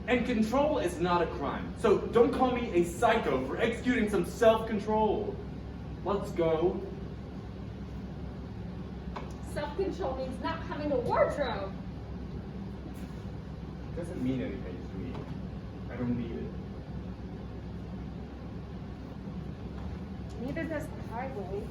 And control is not a crime. So don't call me a psycho for executing some self-control. Let's go. Self-control means not having a wardrobe. It doesn't mean anything to me. I don't need it. Neither does the highway.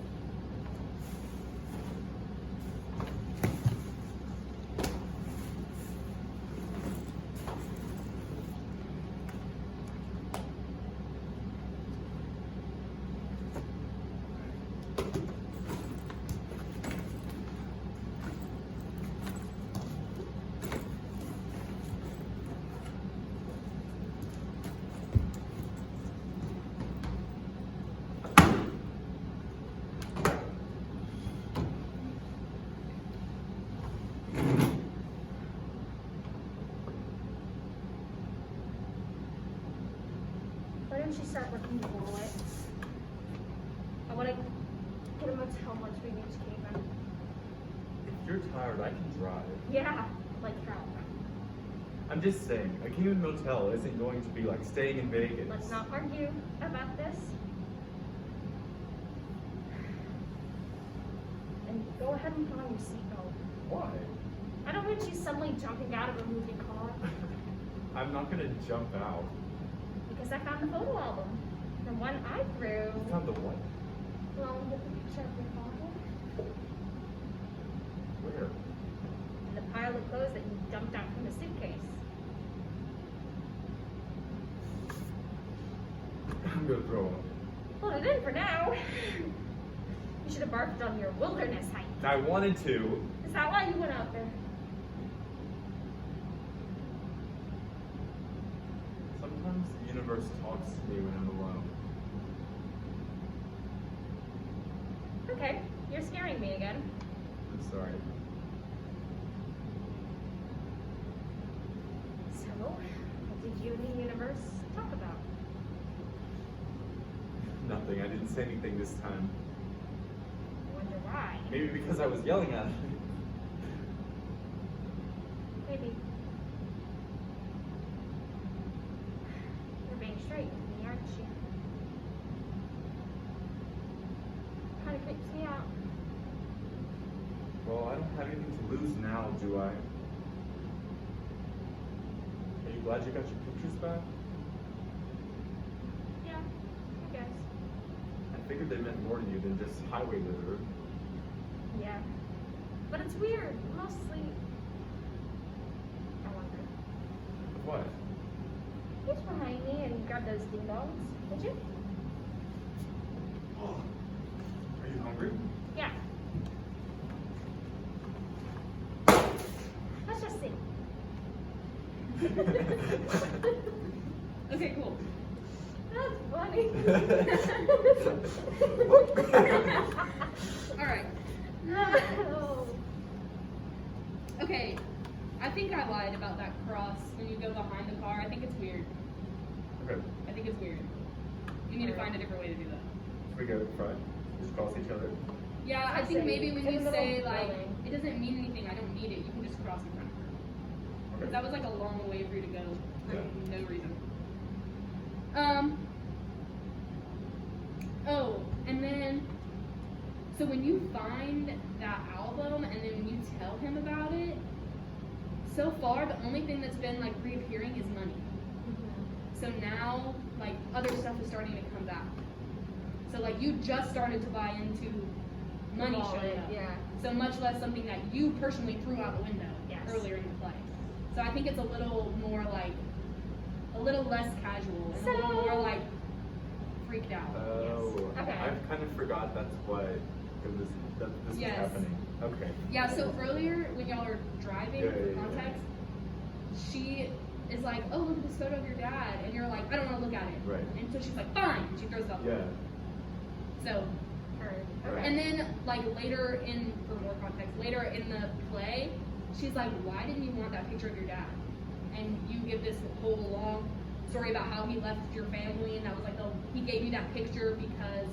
Why don't you start working the wallet? I want to get him to how much we each gave him. If you're tired, I can drive. Yeah, like how? I'm just saying, a Kingdom Motel isn't going to be like staying in Vegas. Let's not argue about this. And go ahead and put on your seatbelt. Why? I don't want you suddenly jumping out of a moving car. I'm not gonna jump out. Because I found the photo album. The one I threw. You found the what? Along with the picture of your father. Where? And the pile of clothes that you dumped out from the suitcase. I'm gonna throw up. Hold it in for now. You should have barked on your wilderness hike. I wanted to. Is that why you went out there? Sometimes the universe talks to me when I'm alone. Okay, you're scaring me again. I'm sorry. So, what did you and the universe talk about? Nothing. I didn't say anything this time. I wonder why. Maybe because I was yelling at him. Maybe. You're being straight with me, aren't you? Kind of creeps me out. Well, I don't have anything to lose now, do I? Are you glad you got your pictures back? Yeah, I guess. I figured they meant more to you than just highway litter. Yeah. But it's weird. Mostly, I wonder. What? Reach behind me and grab those ding dongs, would you? Oh, are you hungry? Yeah. Let's just see. Okay, cool. That's funny. All right. No. Okay. I think I lied about that cross when you go behind the car. I think it's weird. Okay. I think it's weird. You need to find a different way to do that. Should we go in front? Just cross each other? Yeah, I I'd think say maybe when in you the middle say of the like building. it doesn't mean anything, I don't need it. You can just cross in front of her. Okay. 'Cause that was like a long way for you to go for Yeah. no reason. Oh, and then so when you find that album and then when you tell him about it, so far the only thing that's been like reappearing is money. So now like other stuff is starting to come back. So like you just started to buy into money showing up. Yeah. So much less something that you personally threw out the window Yes. earlier in the play. So I think it's a little more like, a little less casual and a little So- more like freaked out. Oh, Okay. I kind of forgot that's why this was Yes. happening. Okay. Yeah, so earlier when y'all were driving, Yeah, for yeah, yeah. context, she is like, oh, look at this photo of your dad. And you're like, I don't want to look at it. Right. And so she's like, fine. And she throws it out the Yeah. window. So, Heard. Right. and then like later in, for more context, later in the play, she's like, why didn't you want that picture of your dad? And you give this whole long story about how he left your family, and that was like, oh, he gave you that picture because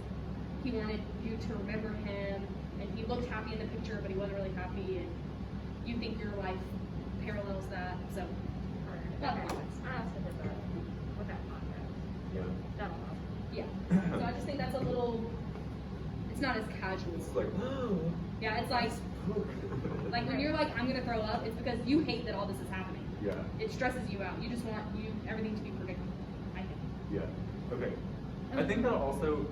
he wanted you to remember him, and he looked happy in the picture, but he wasn't really happy, and you think your life parallels that, so. That Okay. happens. I also did that with that contract. Yeah. That'll help. Yeah. So I just think that's a little. It's not as casual. It's like, Yeah, it's like when you're like, I'm gonna throw up. It's because you hate that all this is happening. yeah, It stresses you out. You just want everything to be predictable. I think. yeah. Okay. I think that'll also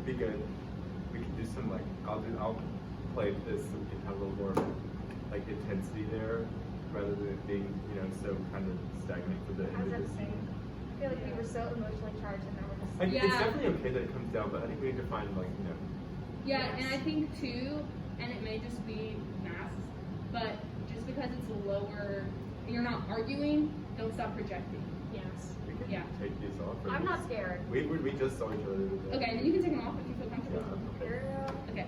be good. We can do some like, I'll play this so we can have a little more like intensity there, rather than it being, so kind of stagnant for the I end was of at the the same. scene. I feel like we were so emotionally charged and now we're just. It's Yeah. definitely okay that it comes down, but I think we need to find like, Yeah, and I think too, and it may just be masks, but just because it's lower, and you're not arguing, don't stop projecting. Yes. we can Yeah. take these off. or I'm not just- scared. We just saw each other. Today. Okay, and then you can take them off if you feel Yeah. comfortable. Okay. Girl. Okay.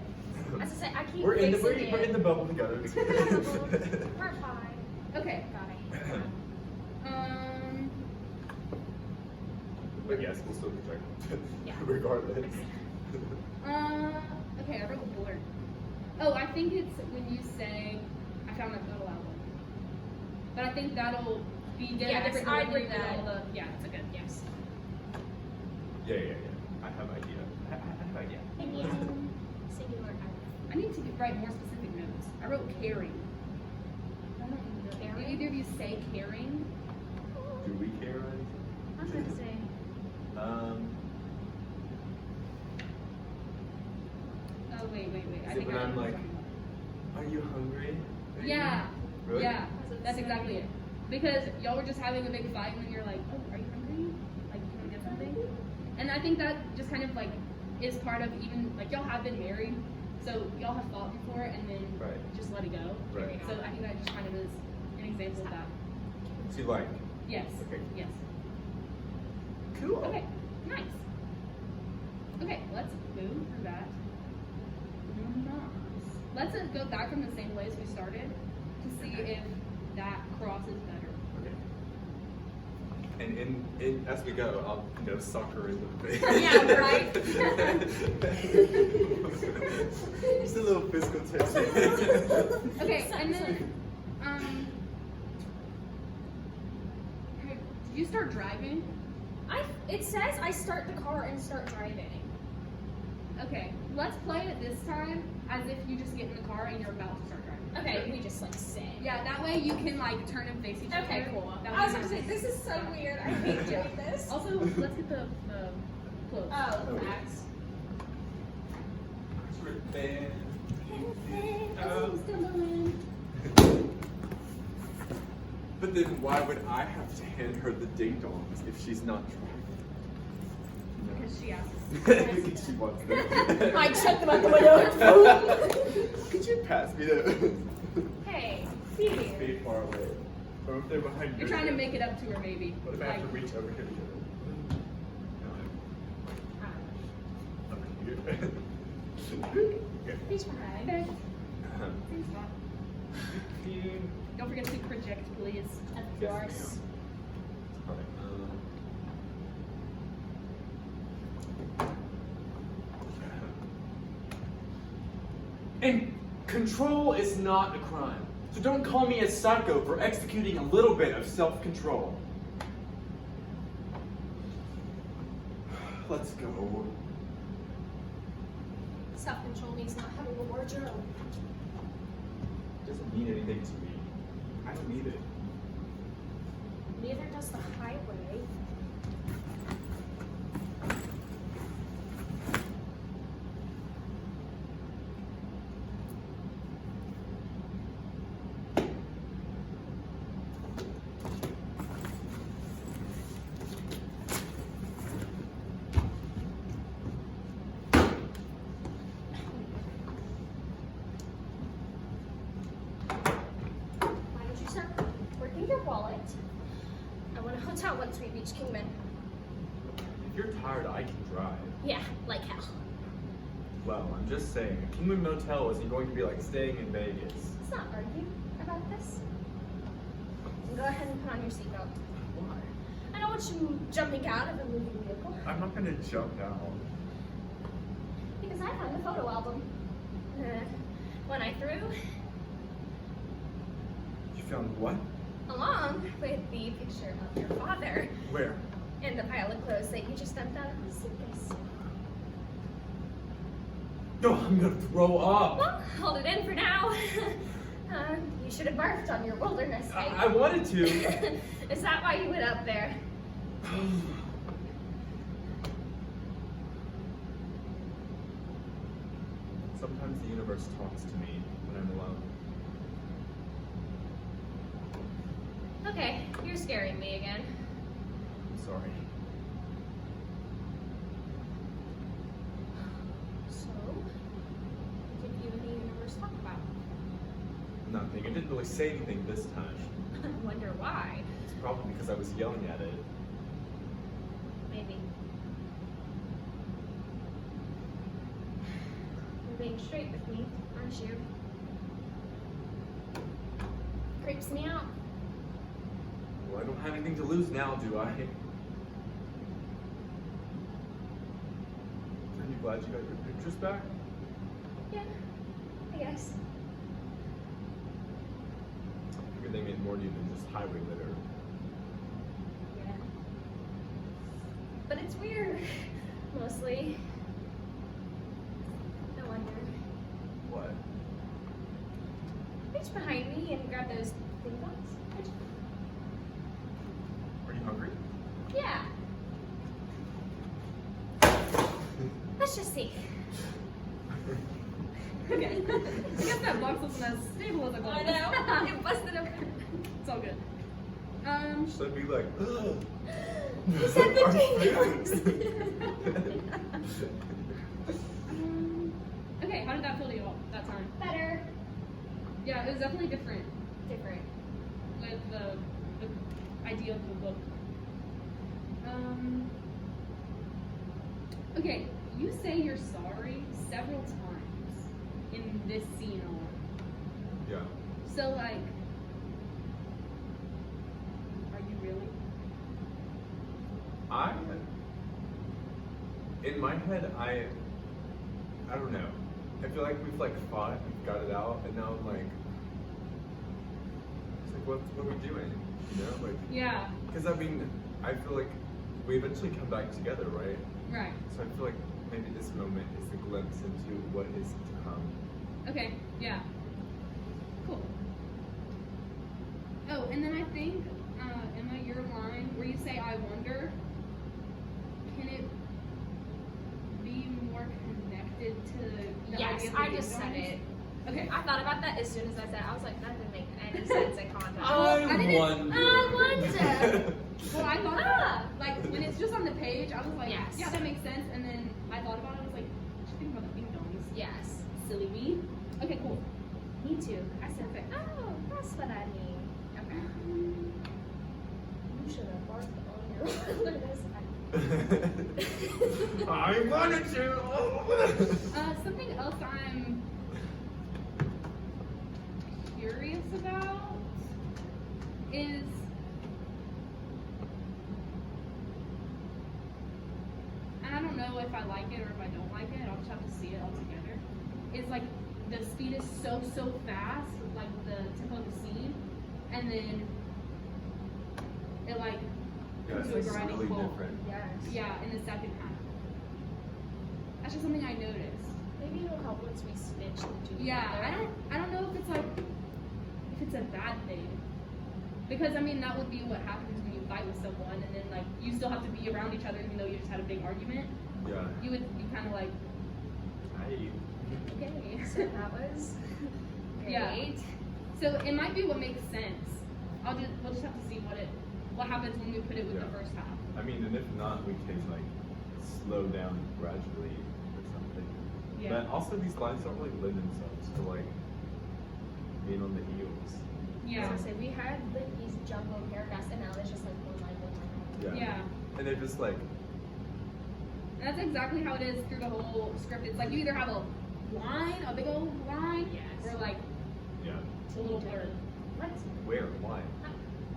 As I say, I keep We're in the fixing we're in the it. bubble together. We're fine. Okay. Got it. But yes, we'll still project. Yeah. Regardless. Okay, I wrote blur. Oh, I think it's when you say, I found a photo album. But I think that'll be Yes, different. I delivery agree than that. all the, yeah, it's a good, yes. Yeah. I have idea. I have idea. Singular. I need to write more specific notes. I wrote caring. I don't know. Caring? Did either of you say caring? Do we care or anything? I was gonna say. Oh, wait. I Is it think when I know I'm what like, you're talking about. are you hungry? Yeah. Really? Yeah. That's That's insane. exactly it. Because y'all were just having a big fight and then you're like, oh, are you hungry? Like, you want to get something? And I think that just kind of like is part of even, like, y'all have been married, so y'all have fought before and then Right. just let it go. Right. So I think that just kind of is an example of that. Do you like? Yes. Okay. Yes. Cool. Okay. Nice. Okay, let's move through that. Let's go back from the same place we started to see if that crosses better. Okay. And in as we go, I'll suck her in the face. Yeah, right? Just a little physical tension. Okay, and then, did you start driving? It says I start the car and start driving. Okay, let's play it this time as if you just get in the car and you're about to start driving. Okay, we just like say. Yeah, that way you can like turn and face each other. Okay, cool. That I was way gonna say, this is so weird. I hate doing this. Also, let's get the clothes. Oh, facts. But then why would I have to hand her the ding dongs if she's not driving? Because she asked. Because she wants them. I checked them out the window. Could you pass me the Hey, be here. be far away? Or if they're behind You're your trying to head. make it up to her, maybe. What if I have to reach over here to get it? Over here. Okay. He's fine. Okay. Thanks, Mom. Thank you. Don't forget to project, please. Of Yes, course. ma'am. And control is not a crime. So don't call me a psycho for executing a little bit of self-control. Let's go. Self-control means not having a wardrobe. Doesn't mean anything to me. I don't need it. Neither does the highway. Why don't you start working your wallet? I want a hotel once we reach Kingman. If you're tired, I can drive. Yeah, like hell. Well, I'm just saying, a Kingman Motel isn't going to be like staying in Vegas. Let's not argue about this. And go ahead and put on your seatbelt. Why? I don't want you jumping out of a moving vehicle. I'm not gonna jump out. Because I found the photo album. When I threw You found what? Along with the picture of your father Where? and the pile of clothes that you just dumped out of the suitcase. No, I'm gonna throw up. Well, hold it in for now. You should have barfed on your wilderness hike. I wanted to. Is that why you went up there? Sometimes the universe talks to me when I'm alone. Okay, you're scaring me again. I'm sorry. So, what did you and the universe talk about? Nothing. It didn't really say anything this time. I wonder why. It's probably because I was yelling at it. Maybe. You're being straight with me, aren't you? Creeps me out. Well, I don't have anything to lose now, do I? Are you glad you got your pictures back? Yeah, I guess. I figured they made more to you than just highway litter. Yeah. But it's weird. Mostly. No wonder. What? Reach behind me and grab those big bucks. Are you hungry? Yeah. Let's just see. Okay. I guess that box wasn't as stable as I thought. I know. It busted open. It's all good. Should I be like, ugh? You said the Our fingers. Okay, how did that feel to you all that time? Better. Yeah, it was definitely different Different. with the idea of the book. Okay, you say you're sorry several times in this scene alone. Yeah. So, like, are you really? In my head, I don't know. I feel like we've like fought, we've got it out, and now I'm like, it's like, what are we doing? You know, like, Yeah, because I mean, I feel like we eventually come back together, right? right. So I feel like maybe this moment is a glimpse into what is to come. Okay, yeah. Cool. Oh, and then I think, Emma, your line where you say, I wonder, can it be more connected to the Yes, idea of I the just said windows? it. Okay. I thought about that as soon as I said it. I was like, that didn't make any sense in context. I didn't- I wonder. Well, I thought, Ah. like, when it's just on the page, I was like, Yes. yeah, that makes sense. And then I thought about it, I was like, I should think about the ding dongs. Yes. Silly me. Okay, cool. Me too. I said, Perfect. oh, that's what I mean. Okay. You should have barked on your wilderness. I wanted to. Something else I'm curious about is and I don't know if I like it or if I don't like it, I'll just have to see it all together. Is like the speed is so fast, like the tempo of the scene, and then it like Yeah, comes to a it's grinding really halt. different. Yes. Yeah, in the second half. That's just something I noticed. Maybe it'll help once we stitch the two Yeah, together. I don't know if it's like if it's a bad thing. Because I mean that would be what happens when you fight with someone and then like you still have to be around each other even though you just had a big argument. Yeah. You would be kinda like, I. okay. So that was great. Yeah. So it might be what makes sense. We'll just have to see what happens when we put it with Yeah. the first half. I mean, and if not, we can like slow down gradually or something. Yeah. But also, these lines don't really lend themselves to like being on the heels. Yeah. So we had like these jumbo paragraphs and now there's just like one line, one line. Yeah. Yeah. And they're just like, And that's exactly how it is through the whole script. It's like you either have a line, a big old line, Yes. or like yeah. a little blurb. What? Where? Why?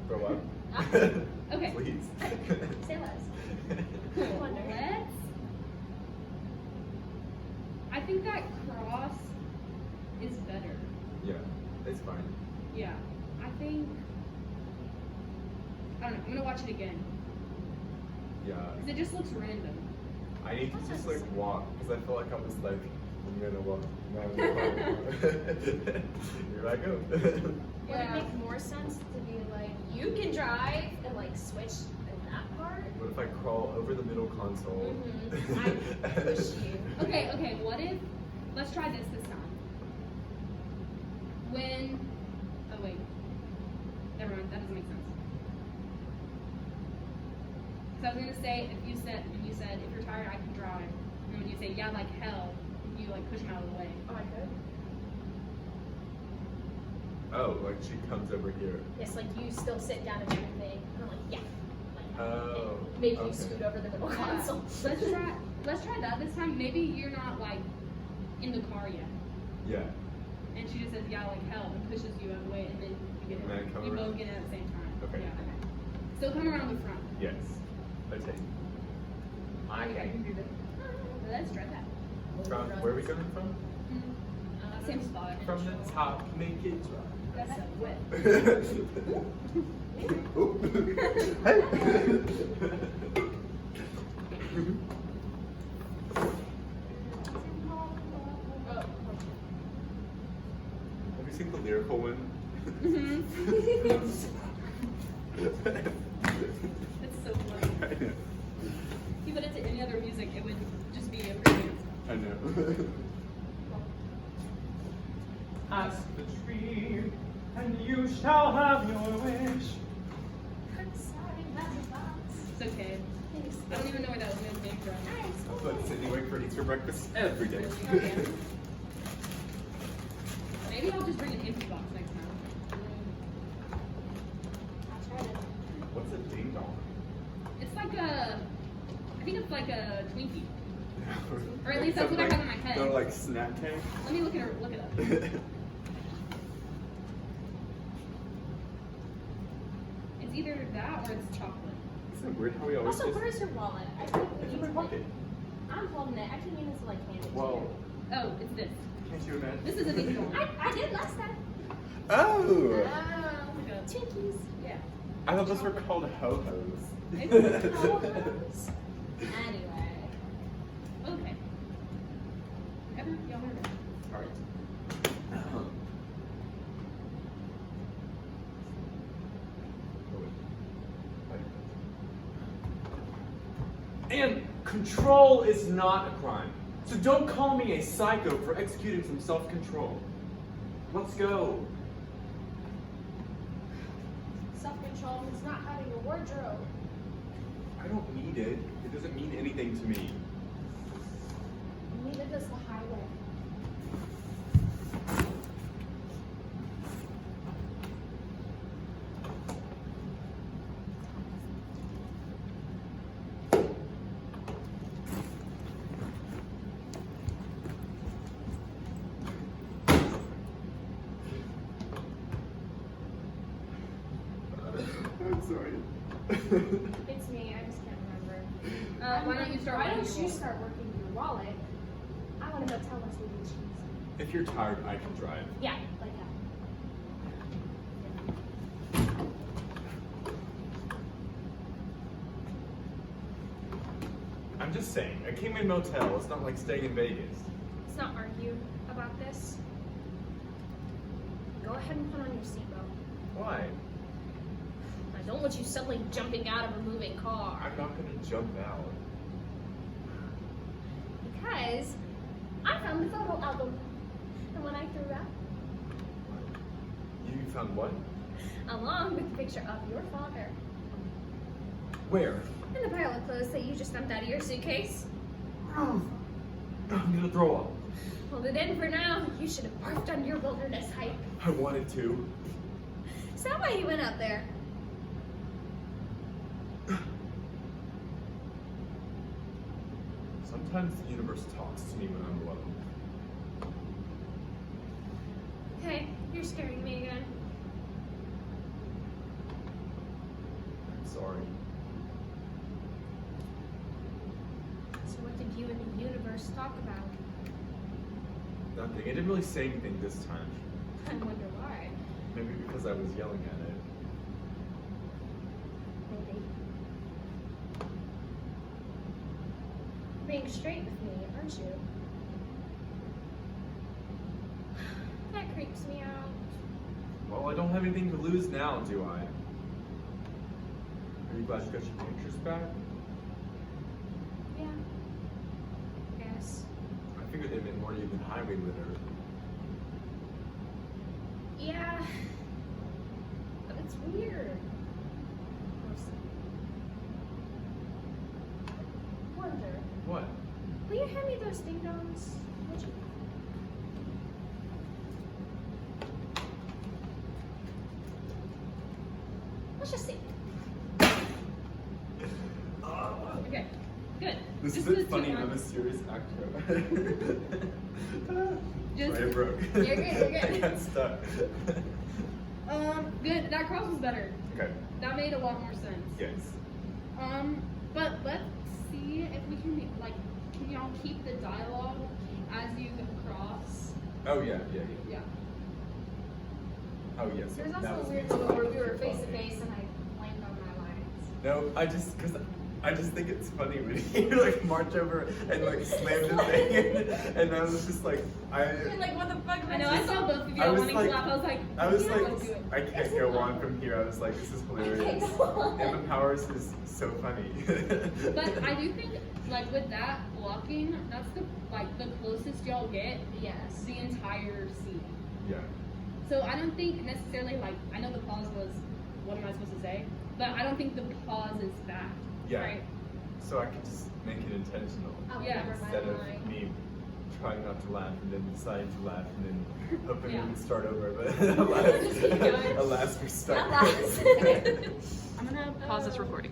Throw up? Okay. Please. Say less. Cool. I wonder. Let's. I think that cross is better. Yeah, it's fine. Yeah. I think I'm gonna watch it again. Yeah. Because it just looks random. I need to just like walk because I feel like I was like, I'm gonna walk around the car. Here I go. Would it make more sense to be like, you can drive and like switch in that part? What if I crawl over the middle console? I push you. Okay, what if, let's try this time. When, oh wait, never mind, that doesn't make sense. So I was gonna say, when you said, if you're tired, I can drive. And then when you say, yeah, like hell, you like push him out of the way. Oh, I could? Oh, like she comes over here. Yes, like you still sit down and everything. And I'm like, yeah. Like, Oh, and maybe you okay. scoot over the middle Yeah. console. Let's try that this time. Maybe you're not like in the car yet. Yeah. And she just says, yeah, like hell, and pushes you out of the way, and then you get And then I it. come You around? both get it at the same time. Okay. Yeah, okay. Still come around the front. Yes. Okay. I can do that. Let's try that. From where are we going from? Same spot. From the top, make it drop. That's so wet. Have you seen the lyrical one? It's so funny. I know. If you put it to any other music, it would just be a brilliant. I know. Ask the tree, and you shall have your wish. I'm sorry about the box. It's okay. I don't even know where that was made from. That's what Sydney Wakeford eats for breakfast every day. Okay. Maybe I'll just bring an empty box next time. I'll try to. What's a ding dong? It's like I think it's like a Twinkie. Or at least that's what I have in my head. No, like snack cake? Let me look it up. It's either that or it's chocolate. Isn't it weird how we always Also, just... where's your wallet? I think we It's need in to my like. pocket. I'm holding it. I can even to like hand it Well, to Oh, it's this. can't you imagine? This is a ding dong. you. I did last time. Oh! Oh, Twinkies. Yeah. I thought those were called ho-hos. Ho-hos. Anyway. Okay. Y'all heard it. Alright. And control is not a crime. So don't call me a psycho for executing some self-control. Let's go. Self-control is not having a wardrobe. I don't need it. It doesn't mean anything to me. Neither does the highway. I'm sorry. It's me. I just can't remember. Why don't you start Why working don't your you wallet? start working your wallet? I want to go tell us we do cheese. If you're tired, I can drive. Yeah, like that. I'm just saying, a Kingman Motel, it's not like staying in Vegas. Let's not argue about this. Go ahead and put on your seatbelt. Why? I don't want you suddenly jumping out of a moving car. I'm not gonna jump out. Because I found the photo album. And when I threw out, You found what? along with the picture of your father, Where? and the pile of clothes that you just dumped out of your suitcase. I'm gonna throw up. Hold it in for now. You should have barfed on your wilderness hike. I wanted to. Is that why you went out there? Sometimes the universe talks to me when I'm alone. Okay, you're scaring me again. I'm sorry. So what did you and the universe talk about? Nothing. It didn't really say anything this time. I wonder why. Maybe because I was yelling at it. you straight with me, aren't you? That creeps me out. Well, I don't have anything to lose now, do I? Are you glad you got your pictures back? Yeah. Guess. I figured they meant more to you than highway litter. Yeah. But it's weird. Wonder. What? Will you hand me those ding-dongs? Would you? Let's just see. Okay, good. This Just isn't the funny. two I'm a ones. serious actor. Just- Sorry, I broke. You're good, you're good. I got stuck. Good. That cross was better. Okay. That made a lot more sense. Yes. But let's see if we can can y'all keep the dialogue as you cross? Oh yeah, yeah, yeah. Yeah. Oh yes. There's that also was a weird me. moment where we were face to face and I blanked on my lines. No, I just think it's funny when you like march over and like slam the thing, and I was just like, You're like, what the fuck? I know. I saw both of I y'all was wanting like- to laugh. I was like, I was yeah, like, let's do it. I can't go on from here. I was like, this is hilarious. Okay, go on. Emma Powers is so funny. But I do think with that blocking, that's the closest y'all get Yes. the entire scene. Yeah. So I don't think necessarily I know the pause was what am I supposed to say, but I don't think the pause is that. Yeah. Right? So I could just make it intentional I'll Yeah. remember instead my of line. me trying not to laugh and then deciding to laugh and then hoping Yeah. we would start over. But Just keep going. alas, we're stuck. Alas. I'm gonna pause this recording.